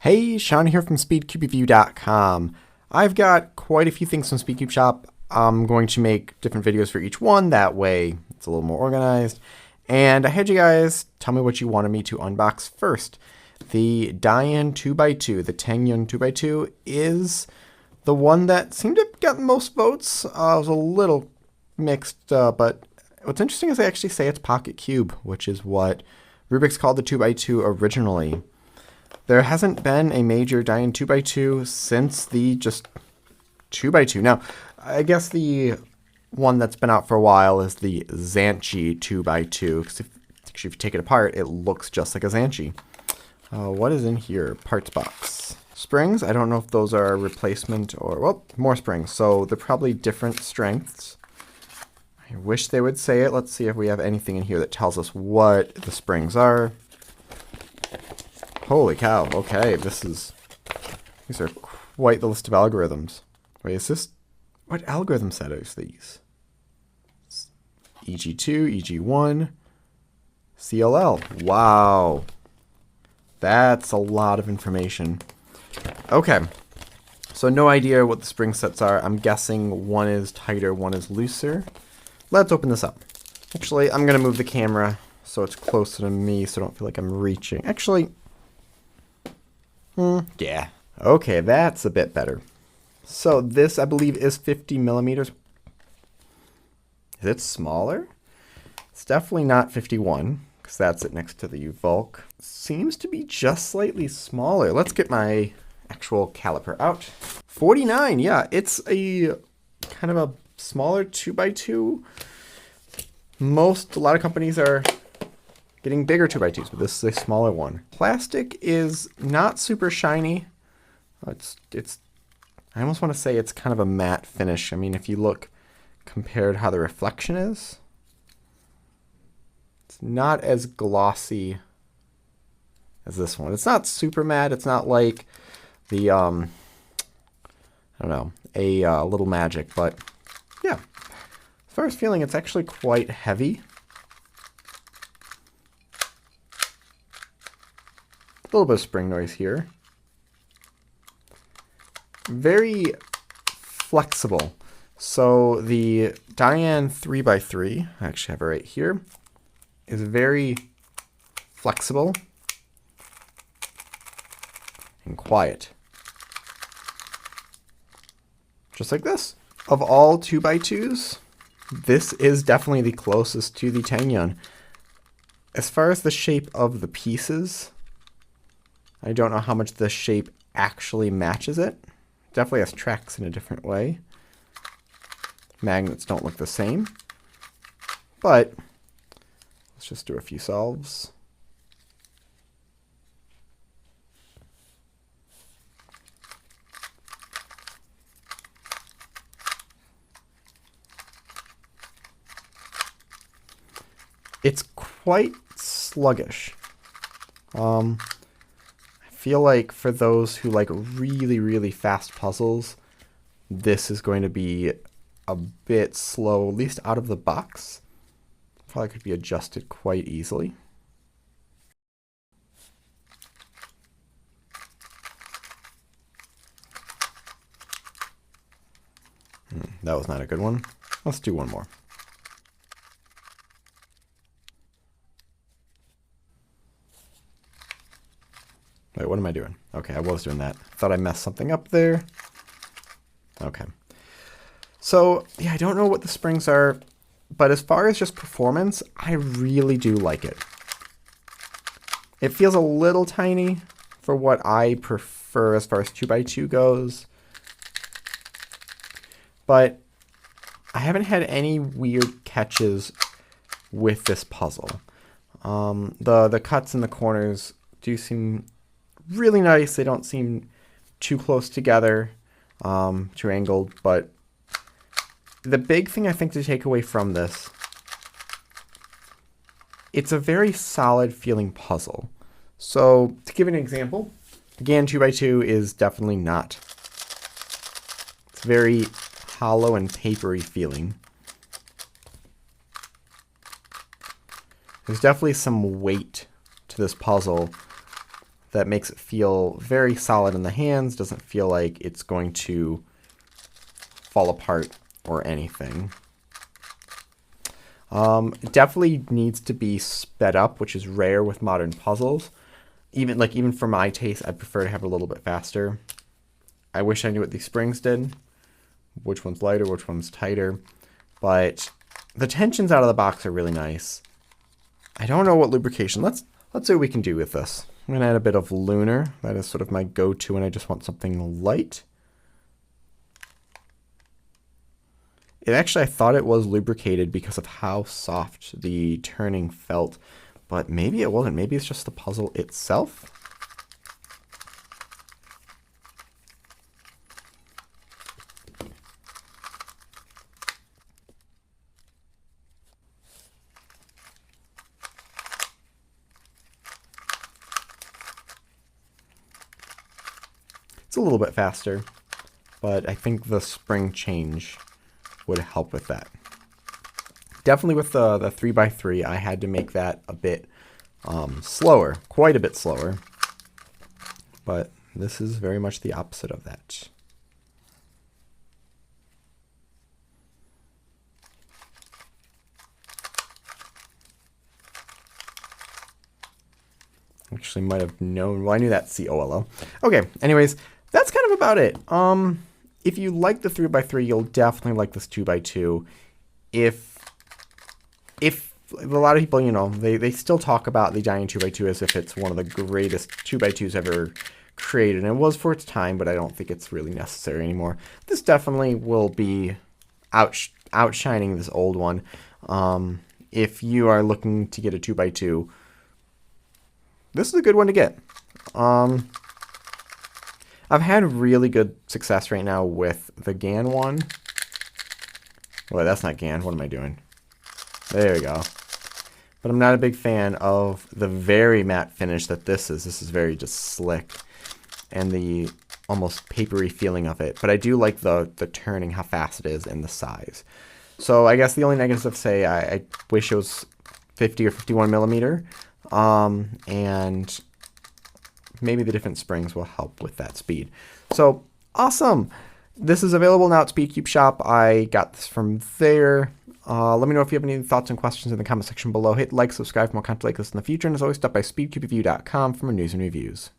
Hey, Sean here from SpeedCubeReview.com. I've got quite a few things from SpeedCubeShop. I'm going to make different videos for each one, that way it's a little more organized. And I had you guys tell me what you wanted me to unbox first. The DaYan 2x2, the TengYun 2x2, is the one that seemed to have gotten most votes. I was a little mixed, but what's interesting is they actually say it's Pocket Cube, which is what Rubik's called the 2x2 originally. There hasn't been a major DaYan 2x2 since the just 2x2. Now, I guess the one that's been out for a while is the Zantchi 2x2, because if you take it apart, it looks just like a Zantchi. What is in here? Parts box. Springs, I don't know if those are a replacement or, well, more springs, so they're probably different strengths. I wish they would say it. Let's see if we have anything in here that tells us what the springs are. Holy cow, okay, these are quite the list of algorithms. Wait, is this, what algorithm set is these? EG2, EG1, CLL, wow. That's a lot of information. Okay, so no idea what the spring sets are. I'm guessing one is tighter, one is looser. Let's open this up. Actually, I'm gonna move the camera so it's closer to me so I don't feel like I'm reaching. Actually, yeah. Okay, that's a bit better. So this, I believe, is 50 millimeters. Is it smaller? It's definitely not 51, because that's it next to the Vulc. Seems to be just slightly smaller. Let's get my actual caliper out. 49, yeah, it's a kind of a smaller 2x2. A lot of companies are getting bigger 2x2s, but this is a smaller one. Plastic is not super shiny. I almost want to say it's kind of a matte finish. I mean, if you look compared how the reflection is, it's not as glossy as this one. It's not super matte. It's not like the, I don't know, a Little Magic, but yeah. As far as feeling, it's actually quite heavy. A little bit of spring noise here. Very flexible. So the DaYan 3x3, I actually have it right here, is very flexible and quiet. Just like this. Of all 2x2s, this is definitely the closest to the TengYun. As far as the shape of the pieces, I don't know how much the shape actually matches it. Definitely has tracks in a different way. Magnets don't look the same. But let's just do a few solves. It's quite sluggish. I feel like for those who like really, really fast puzzles, this is going to be a bit slow, at least out of the box. Probably could be adjusted quite easily. That was not a good one. Let's do one more. Wait, what am I doing? Okay, I was doing that. Thought I messed something up there. Okay. So, yeah, I don't know what the springs are, but as far as just performance, I really do like it. It feels a little tiny for what I prefer as far as 2x2 goes, but I haven't had any weird catches with this puzzle. The cuts in the corners do seem really nice. They don't seem too close together, too angled, but the big thing I think to take away from this, it's a very solid feeling puzzle. So to give an example, the DaYan 2x2 is definitely not. It's very hollow and papery feeling. There's definitely some weight to this puzzle that makes it feel very solid in the hands, doesn't feel like it's going to fall apart or anything. It definitely needs to be sped up, which is rare with modern puzzles. Even for my taste, I prefer to have it a little bit faster. I wish I knew what these springs did, which one's lighter, which one's tighter, but the tensions out of the box are really nice. I don't know what lubrication. Let's see what we can do with this. I'm gonna add a bit of Lunar. That is sort of my go-to when I just want something light. I thought it was lubricated because of how soft the turning felt, but maybe it wasn't. Maybe it's just the puzzle itself. It's a little bit faster, but I think the spring change would help with that. Definitely with the 3x3, I had to make that a bit slower, quite a bit slower, but this is very much the opposite of that. Actually might have known, well, I knew that COLO. Okay, anyways, that's kind of about it. If you like the 3x3, you'll definitely like this 2x2. If a lot of people, you know, they still talk about the DaYan 2x2 as if it's one of the greatest 2x2s ever created, and it was for its time, but I don't think it's really necessary anymore. This definitely will be outshining this old one. If you are looking to get a 2x2, this is a good one to get. I've had really good success right now with the GAN one. Wait, that's not GAN. What am I doing? There we go. But I'm not a big fan of the very matte finish that this is. This is very just slick and the almost papery feeling of it. But I do like the turning, how fast it is, and the size. So I guess the only negatives say I wish it was 50 or 51 millimeter. And maybe the different springs will help with that speed. So awesome. This is available now at SpeedCubeShop. I got this from there. Let me know if you have any thoughts and questions in the comment section below. Hit like, subscribe for more content like this in the future. And as always, stop by SpeedCubeShop.com for more news and reviews.